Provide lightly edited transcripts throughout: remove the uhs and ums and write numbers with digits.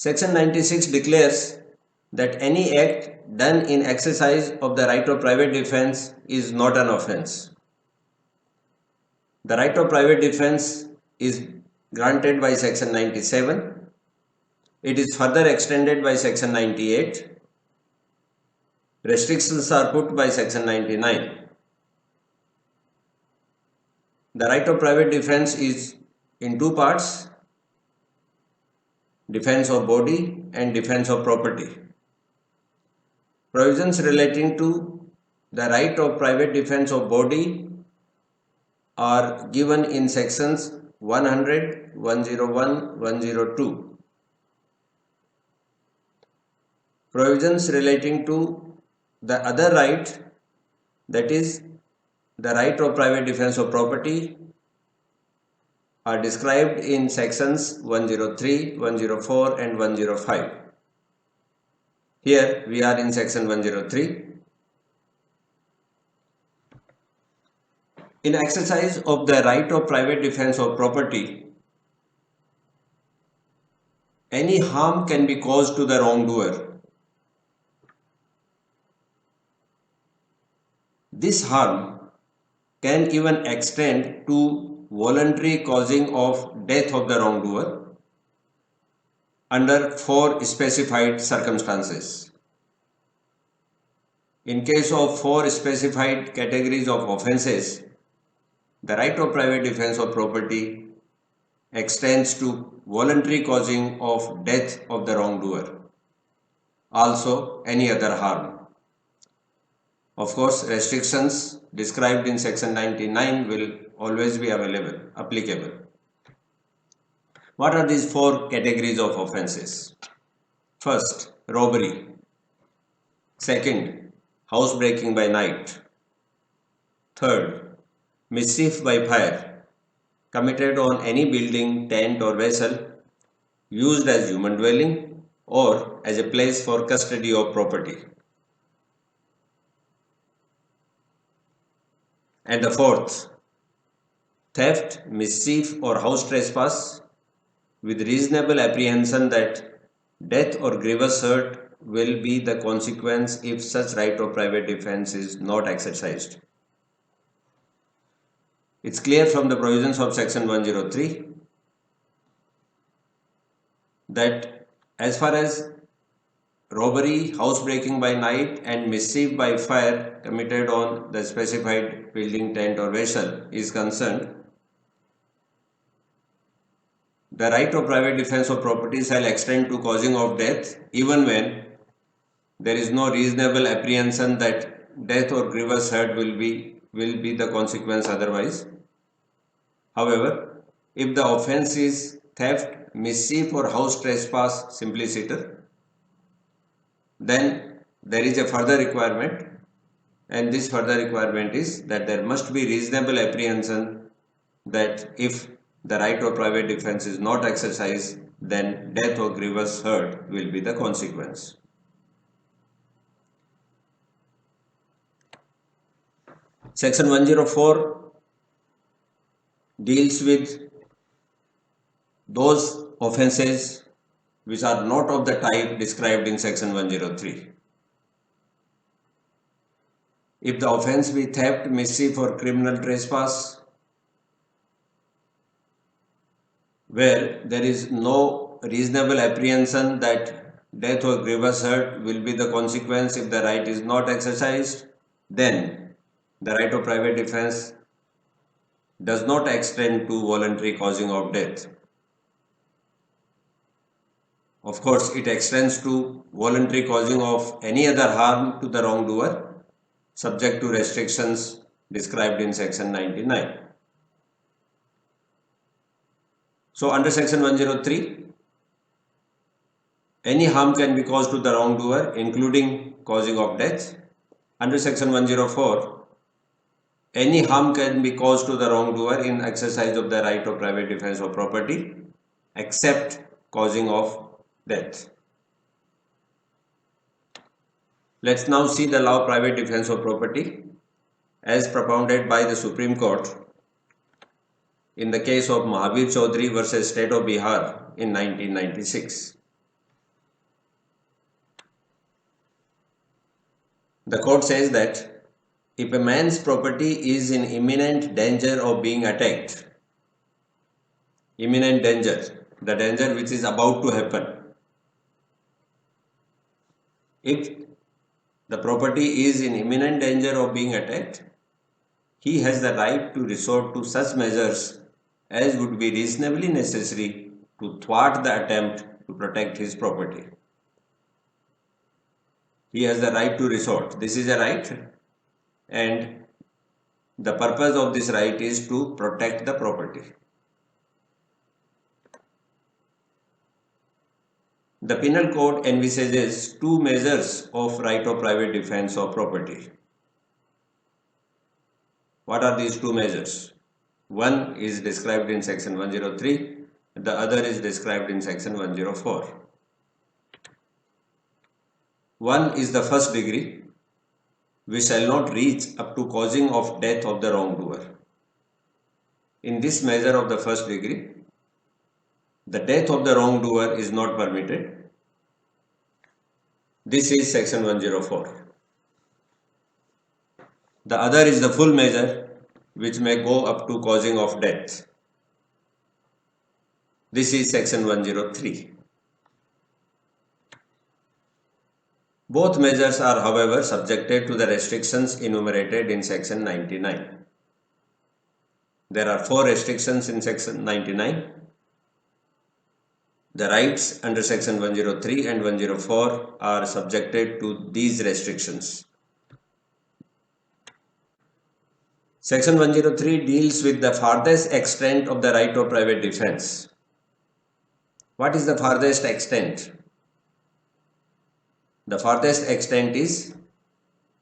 Section 96 declares that any act done in exercise of the right of private defense is not an offense. The right of private defense is granted by Section 97. It is further extended by Section 98. Restrictions are put by Section 99. The right of private defense is in two parts: defense of body and defense of property. Provisions relating to the right of private defense of body are given in sections 100, 101, 102. Provisions relating to the other right, that is the right of private defense of property, are described in sections 103, 104 and 105. Here we are in section 103. In exercise of the right of private defense of property, any harm can be caused to the wrongdoer. This harm can even extend to voluntary causing of death of the wrongdoer under 4 specified circumstances. In case of 4 specified categories of offences, the right of private defense of property extends to voluntary causing of death of the wrongdoer, also any other harm. Of course, restrictions described in section 99 will always be applicable. What are these 4 categories of offences? First, robbery. Second, housebreaking by night. Third, mischief by fire, committed on any building, tent or vessel used as human dwelling or as a place for custody of property. And the fourth, theft, mischief or house trespass with reasonable apprehension that death or grievous hurt will be the consequence if such right of private defense is not exercised. It's clear from the provisions of section 103 that as far as robbery, housebreaking by night and mischief by fire committed on the specified building, tent or vessel is concerned, the right of private defense of property shall extend to causing of death even when there is no reasonable apprehension that death or grievous hurt will be the consequence otherwise. However, if the offense is theft, mischief or house trespass simpliciter, then there is a further requirement, and this further requirement is that there must be reasonable apprehension that if the right of private defense is not exercised, then death or grievous hurt will be the consequence. Section 104 deals with those offences which are not of the type described in section 103. If the offence be theft, mischief or criminal trespass, where there is no reasonable apprehension that death or grievous hurt will be the consequence if the right is not exercised, then the right of private defense does not extend to voluntary causing of death. Of course, it extends to voluntary causing of any other harm to the wrongdoer, subject to restrictions described in section 99. So under section 103, any harm can be caused to the wrongdoer, including causing of death. Under section 104, any harm can be caused to the wrongdoer in exercise of the right of private defense of property, except causing of death. Let's now see the law of private defense of property as propounded by the Supreme Court in the case of Mahavir Chaudhary versus State of Bihar in 1996. The court says that if a man's property is in imminent danger of being attacked, imminent danger, the danger which is about to happen, if the property is in imminent danger of being attacked, he has the right to resort to such measures as would be reasonably necessary to thwart the attempt to protect his property. He has the right to resort. This is a right, and the purpose of this right is to protect the property. The Penal Code envisages two measures of right of private defense of property. What are these two measures? One is described in section 103, the other is described in section 104. One is the first degree, which shall not reach up to causing of death of the wrongdoer. In this measure of the first degree, the death of the wrongdoer is not permitted. This is section 104. The other is the full measure, which may go up to causing of death. This is section 103. Both measures are, however, subjected to the restrictions enumerated in section 99. There are 4 restrictions in section 99. The rights under section 103 and 104 are subjected to these restrictions. Section 103 deals with the farthest extent of the right of private defense. What is the farthest extent? The farthest extent is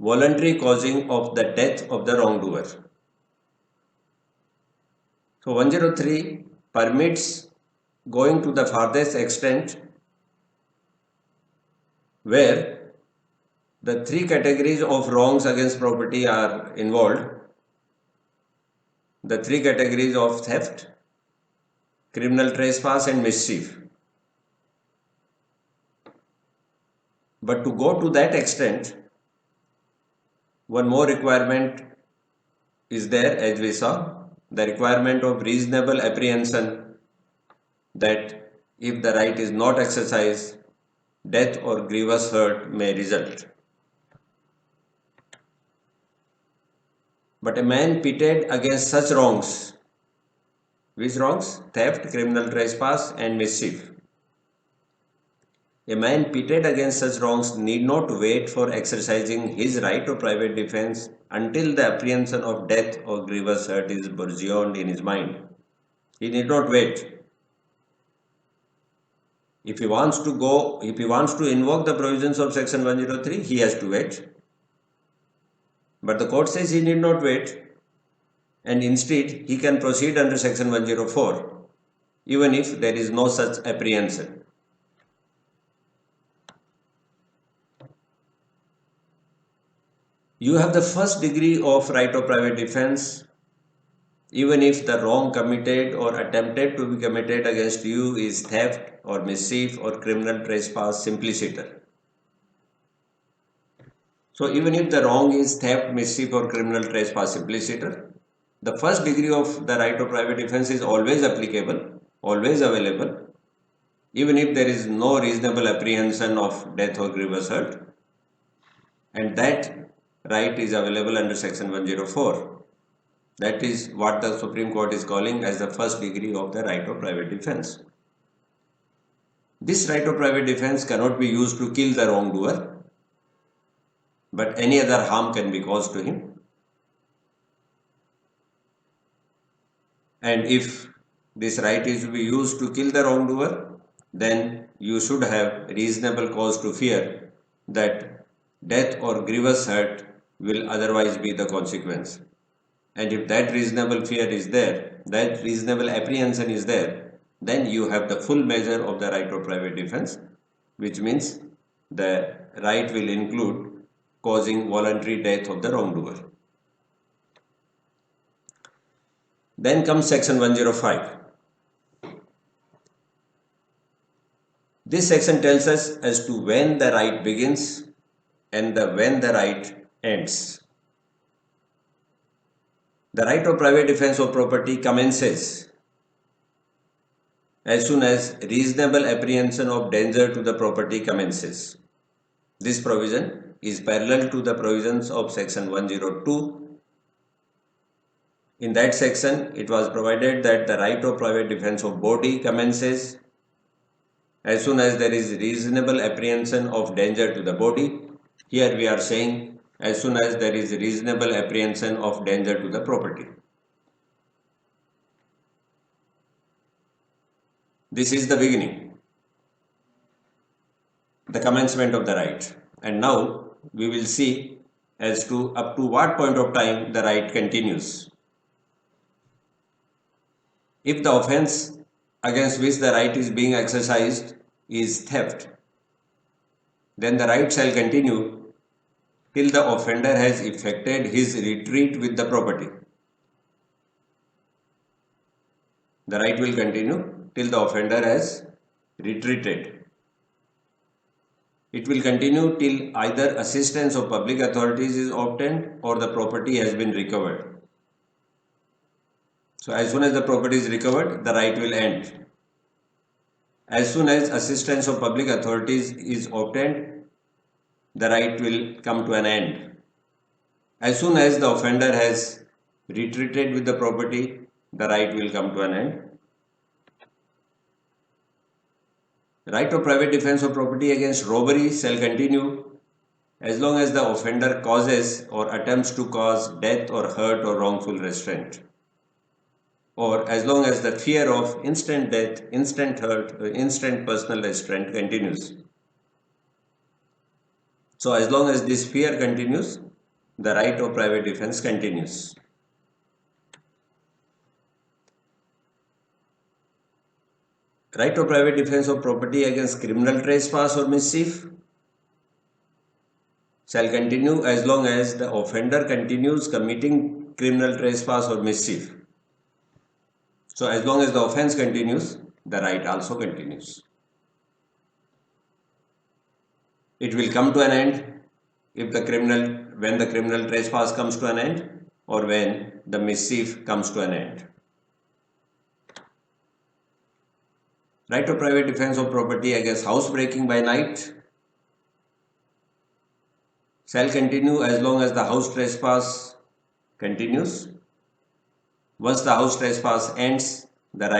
voluntary causing of the death of the wrongdoer. So 103 permits going to the farthest extent where the 3 categories of wrongs against property are involved. The 3 categories of theft, criminal trespass and mischief. But to go to that extent, one more requirement is there, as we saw, the requirement of reasonable apprehension that if the right is not exercised, death or grievous hurt may result. But a man pitted against such wrongs, which wrongs? Theft, criminal trespass and mischief. A man pitted against such wrongs need not wait for exercising his right of private defense until the apprehension of death or grievous hurt is burgeoned in his mind. He need not wait. If he wants to invoke the provisions of section 103, he has to wait. But the court says he need not wait, and instead he can proceed under section 104, even if there is no such apprehension. You have the first degree of right of private defense even if the wrong committed or attempted to be committed against you is theft or mischief or criminal trespass simpliciter. So even if the wrong is theft, mischief or criminal trespass simpliciter, the first degree of the right of private defense is always applicable, always available, even if there is no reasonable apprehension of death or grievous hurt, and that right is available under section 104. That is what the Supreme Court is calling as the first degree of the right of private defense. This right of private defense cannot be used to kill the wrongdoer, but any other harm can be caused to him. And if this right is to be used to kill the wrongdoer, then you should have reasonable cause to fear that death or grievous hurt will otherwise be the consequence. And if that reasonable fear is there, that reasonable apprehension is there, then you have the full measure of the right of private defense, which means the right will include causing voluntary death of the wrongdoer. Then comes section 105. This section tells us as to when the right begins and when the right ends. The right of private defense of property commences as soon as reasonable apprehension of danger to the property commences. This provision is parallel to the provisions of Section 102. In that section, it was provided that the right of private defense of body commences as soon as there is reasonable apprehension of danger to the body. Here we are saying as soon as there is reasonable apprehension of danger to the property. This is the beginning, the commencement of the right. And now we will see as to up to what point of time the right continues. If the offense against which the right is being exercised is theft, then the right shall continue till the offender has effected his retreat with the property. The right will continue till the offender has retreated. It will continue till either assistance of public authorities is obtained or the property has been recovered. So as soon as the property is recovered, the right will end. As soon as assistance of public authorities is obtained, the right will come to an end. As soon as the offender has retreated with the property, the right will come to an end. Right of private defense of property against robbery shall continue as long as the offender causes or attempts to cause death or hurt or wrongful restraint, or as long as the fear of instant death, instant hurt, or instant personal restraint continues. So as long as this fear continues, the right of private defense continues. Right of private defense of property against criminal trespass or mischief shall continue as long as the offender continues committing criminal trespass or mischief. So as long as the offense continues, the right also continues. It will come to an end if when the criminal trespass comes to an end or when the mischief comes to an end. Right of private defense of property against housebreaking by night shall continue as long as the house trespass continues. Once the house trespass ends, the right